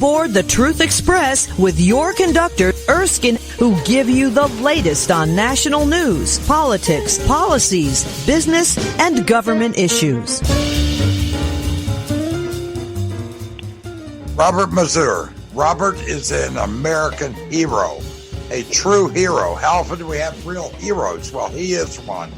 aboard the Truth Express with your conductor, Erskine, who give you the latest on national news, politics, policies, business, and government issues. Robert Mazur. Robert is an American hero, a true hero. How often do we have real heroes? Well, he is one.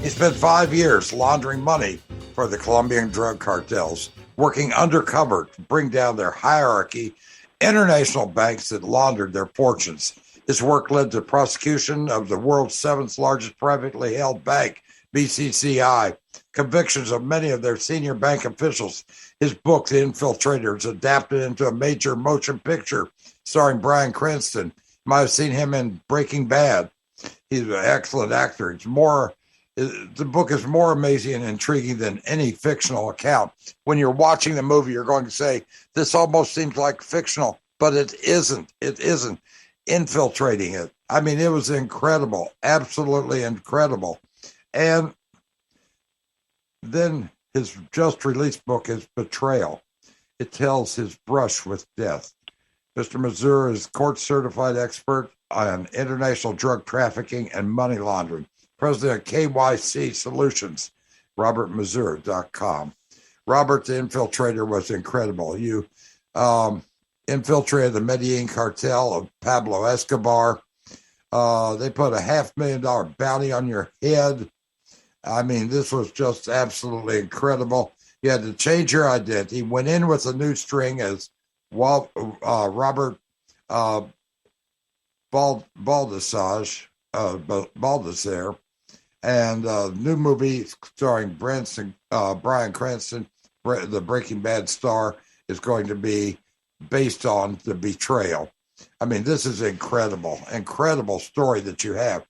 He spent 5 years laundering money for the Colombian drug cartels, working undercover to bring down their hierarchy, international banks that laundered their fortunes. His work led to prosecution of the world's seventh largest privately held bank, BCCI, convictions of many of their senior bank officials. His book, The Infiltrator, is adapted into a major motion picture starring Bryan Cranston. You might have seen him in Breaking Bad. He's an excellent actor. The book is more amazing and intriguing than any fictional account. When you're watching the movie, you're going to say, this almost seems like fictional, but it isn't. It isn't. Infiltrating it. I mean, it was incredible, absolutely incredible. And then his just released book is Betrayal. It tells his brush with death. Mr. Mazur is court-certified expert on international drug trafficking and money laundering. President of KYC Solutions, robertmazur.com. Robert the Infiltrator was incredible. You infiltrated the Medellin cartel of Pablo Escobar. They put a $500,000 bounty on your head. I mean, this was just absolutely incredible. You had to change your identity. Went in with a new string as Robert Baldassar, and new movie starring Bryan Cranston, the Breaking Bad star, is going to be based on the betrayal. I mean, this is incredible story that you have.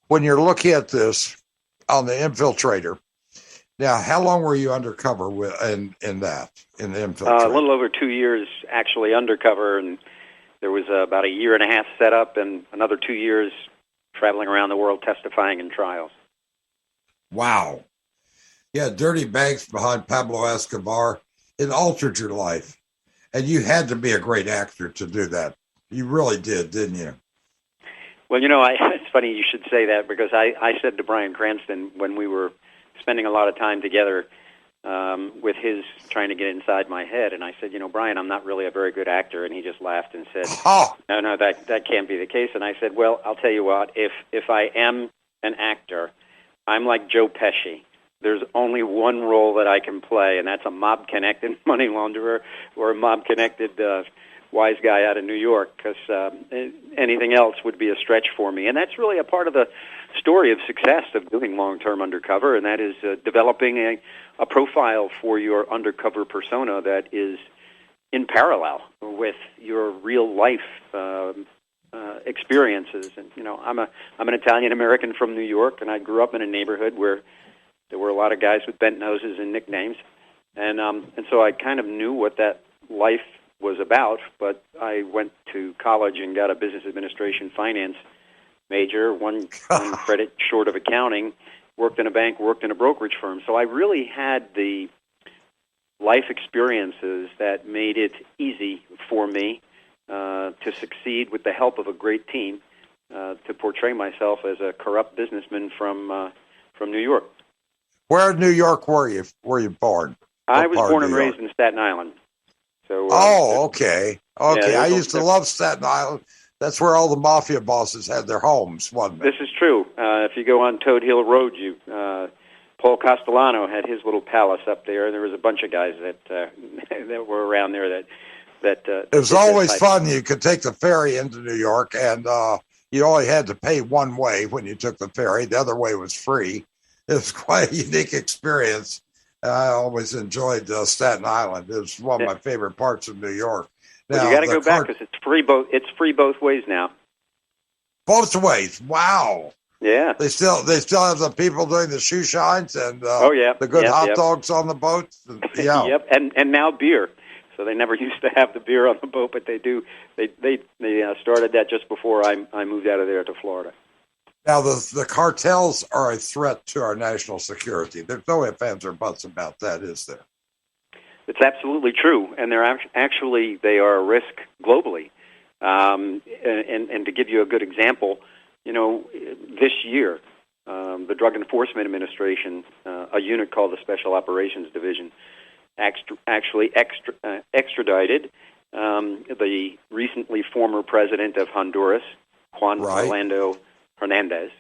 When you're looking at this on the Infiltrator, now, how long were you undercover in the Infiltrator? A little over 2 years actually undercover, and there was about a year and a half set up and another 2 years traveling around the world testifying in trials. Wow. Yeah, dirty banks behind Pablo Escobar. It altered your life. And you had to be a great actor to do that. You really did, didn't you? Well, it's funny you should say that, because I said to Bryan Cranston when we were spending a lot of time together with his trying to get inside my head, and I said, Bryan, I'm not really a very good actor, and he just laughed and said, no, that can't be the case. And I said, well, I'll tell you what, if I am an actor, I'm like Joe Pesci. There's only one role that I can play, and that's a mob-connected money launderer or a mob-connected wise guy out of New York, because anything else would be a stretch for me. And that's really a part of the story of success of doing long-term undercover, and that is developing a profile for your undercover persona that is in parallel with your real-life experiences. And, I'm an Italian-American from New York, and I grew up in a neighborhood where there were a lot of guys with bent noses and nicknames. And so I kind of knew what that life was about, but I went to college and got a business administration finance major, one credit short of accounting, worked in a bank, worked in a brokerage firm. So I really had the life experiences that made it easy for me to succeed with the help of a great team to portray myself as a corrupt businessman from New York. Where in New York were you born? I was born and raised in Staten Island. So, okay. Okay, I used to love Staten Island. That's where all the mafia bosses had their homes, wasn't it? This is true. If you go on Toad Hill Road, Paul Castellano had his little palace up there, and there was a bunch of guys that were around there that it was always fun. You could take the ferry into New York, and you only had to pay one way when you took the ferry. The other way was free. It was quite a unique experience. I always enjoyed Staten Island. It was one of my favorite parts of New York. Now, you got to go back because it's free. It's free both ways now. Both ways. Wow. Yeah. They still have the people doing the shoe shines and the good hot dogs on the boats. Yeah. Yep. And now beer. So they never used to have the beer on the boat, but they do. They started that just before I moved out of there to Florida. Now, the cartels are a threat to our national security. There's no ifs, ands, or buts about that, is there? It's absolutely true, and they're actually they are a risk globally. And to give you a good example, this year, the Drug Enforcement Administration, a unit called the Special Operations Division, actually extradited the recently former president of Honduras, Juan Orlando Hernandez,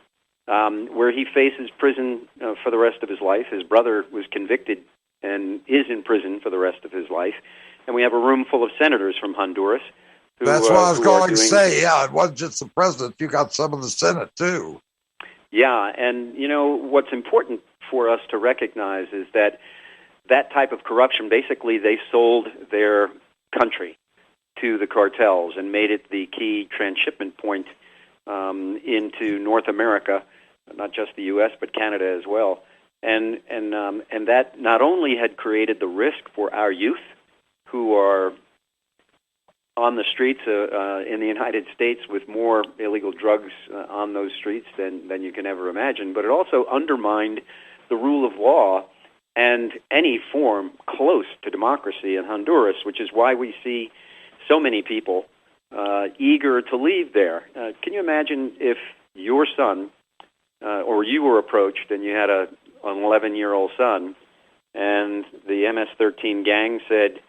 where he faces prison for the rest of his life. His brother was convicted and is in prison for the rest of his life. And we have a room full of senators from Honduras. That's what I was going to say. Yeah, it wasn't just the president. You got some of the Senate, too. Yeah, and, what's important for us to recognize is that type of corruption, basically they sold their country to the cartels and made it the key transshipment point into North America, not just the U.S., but Canada as well. And that not only had created the risk for our youth who are on the streets in the United States with more illegal drugs on those streets than you can ever imagine, but it also undermined the rule of law and any form close to democracy in Honduras, which is why we see so many people eager to leave there. Can you imagine if your son or you were approached and you had an 11-year-old son and the MS-13 gang said,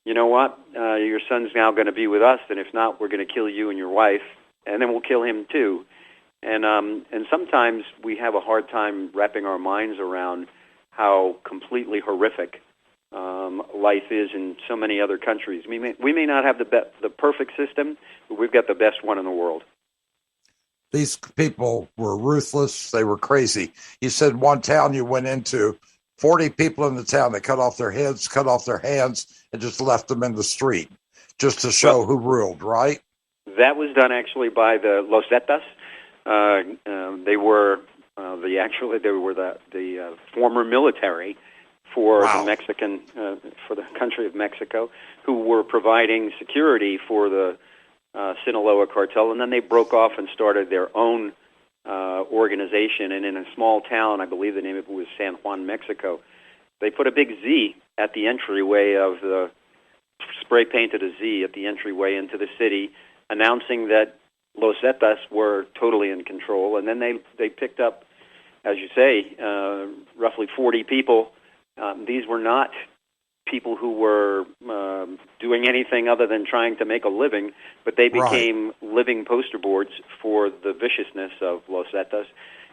you know what, your son's now going to be with us, and if not, we're going to kill you and your wife, and then we'll kill him too. And sometimes we have a hard time wrapping our minds around how completely horrific life is in so many other countries. We may not have the perfect system, but we've got the best one in the world. These people were ruthless. They were crazy. You said one town you went into, 40 people in the town, they cut off their heads, cut off their hands, and just left them in the street just to show who ruled, right? That was done actually by the Los Zetas. They were the former military for the Mexican for the country of Mexico, who were providing security for the Sinaloa cartel, and then they broke off and started their own organization. And in a small town, I believe the name of it was San Juan, Mexico, they put a big Z at the entryway of the spray painted a Z at the entryway into the city, announcing that Los Zetas were totally in control. And then they picked up, as you say, roughly 40 people. These were not people who were doing anything other than trying to make a living, but they became living poster boards for the viciousness of Los Zetas.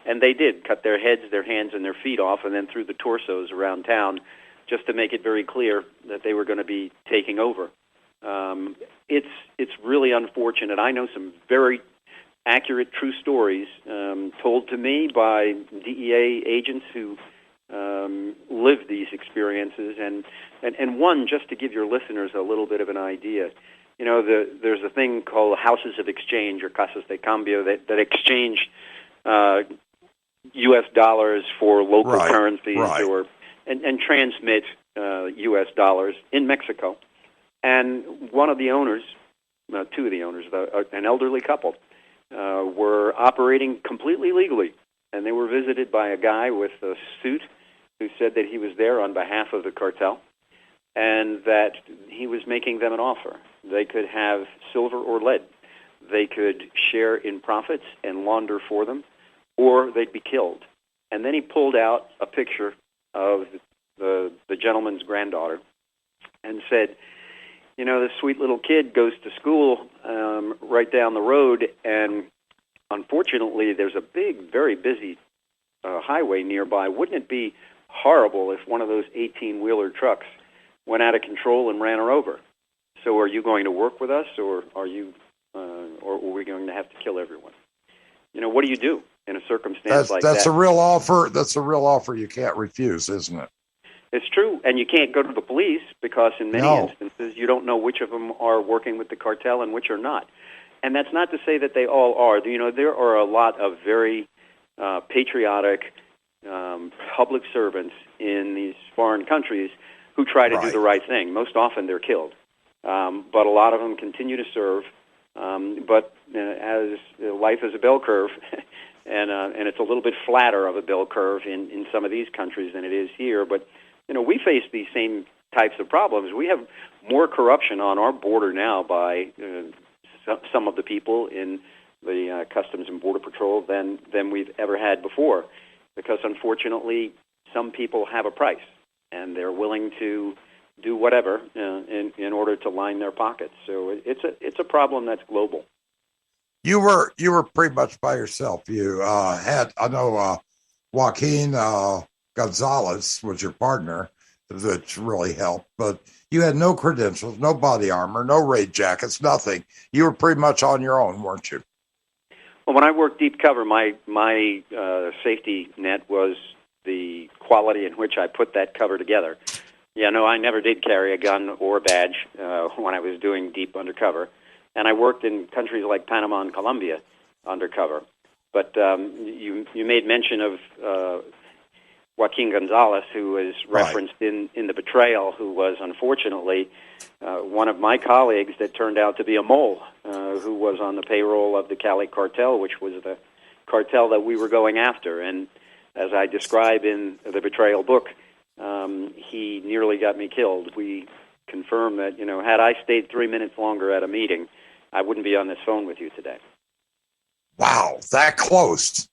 And they did cut their heads, their hands, and their feet off, and then threw the torsos around town just to make it very clear that they were going to be taking over. It's really unfortunate. I know some very accurate, true stories told to me by DEA agents who live these experiences, and one, just to give your listeners a little bit of an idea, there's a thing called houses of exchange or casas de cambio that exchange U.S. dollars for local currencies and transmit U.S. dollars in Mexico. And one of the owners, two of the owners, an elderly couple, were operating completely legally, and they were visited by a guy with a suit who said that he was there on behalf of the cartel and that he was making them an offer. They could have silver or lead. They could share in profits and launder for them, or they'd be killed. And then he pulled out a picture of the gentleman's granddaughter and said, this sweet little kid goes to school right down the road, and unfortunately there's a big, very busy highway nearby. Wouldn't it be horrible if one of those 18-wheeler trucks went out of control and ran her over? So are you going to work with us, or are we going to have to kill everyone? What do you do in a circumstance like that? That's a real offer. That's a real offer you can't refuse, isn't it? It's true, and you can't go to the police because in many instances you don't know which of them are working with the cartel and which are not. And that's not to say that they all are. There are a lot of very patriotic public servants in these foreign countries who try to do the right thing. Most often they're killed, but a lot of them continue to serve. But as life is a bell curve, and it's a little bit flatter of a bell curve in some of these countries than it is here. But we face these same types of problems. We have more corruption on our border now by some of the people in the Customs and Border Patrol than we've ever had before, because unfortunately some people have a price and they're willing to do whatever in order to line their pockets. So it's a problem that's global. You were pretty much by yourself. You had, I know, Joaquin Gonzalez was your partner, that really helped, but you had no credentials, no body armor, no raid jackets, nothing. You were pretty much on your own, weren't you? Well, when I worked deep cover, my safety net was the quality in which I put that cover together. Yeah, no, I never did carry a gun or a badge when I was doing deep undercover, and I worked in countries like Panama and Colombia undercover. But you made mention of Joaquin Gonzalez, who was referenced in the betrayal, who was unfortunately one of my colleagues that turned out to be a mole, who was on the payroll of the Cali cartel, which was the cartel that we were going after. And as I describe in the betrayal book, he nearly got me killed. We confirmed that, had I stayed 3 minutes longer at a meeting, I wouldn't be on this phone with you today. Wow, that close.